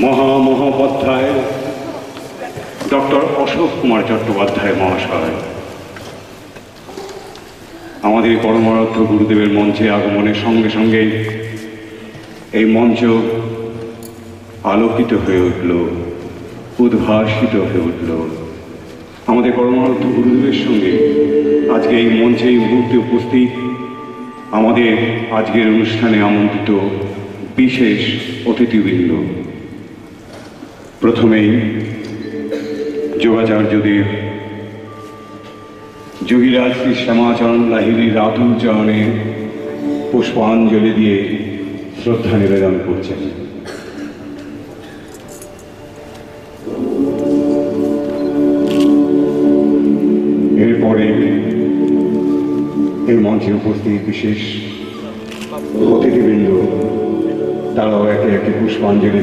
মহামহোপাধ্যায় doctor Ashok Kumar Chattopadhyay মহাশয়, আমাদের পরমারাধ্য গুরুদেবের মঞ্চে আগমনের সঙ্গে সঙ্গে এই মঞ্চ আলোকিত হয়ে উঠল, উদ্ভাসিত হয়ে উঠল। আমাদের পরমারাধ্য গুরুদেবের সঙ্গে আজকে এই মঞ্চে এই মুহূর্তে উপস্থিত আমাদের আজকের অনুষ্ঠানে আমন্ত্রিত বিশেষ অতিথিবৃন্দ। প্রথমেই যোগাচার্যদেব যোগীরাজ শ্রী শ্যামাচরণ লাহিড়ীর আতুল চরণে পুষ্পাঞ্জলি দিয়ে শ্রদ্ধা নিবেদন করছেন। এরপরে এই মঞ্চে উপস্থিত বিশেষ অতিথিবৃন্দ তারাও একে একে পুষ্পাঞ্জলি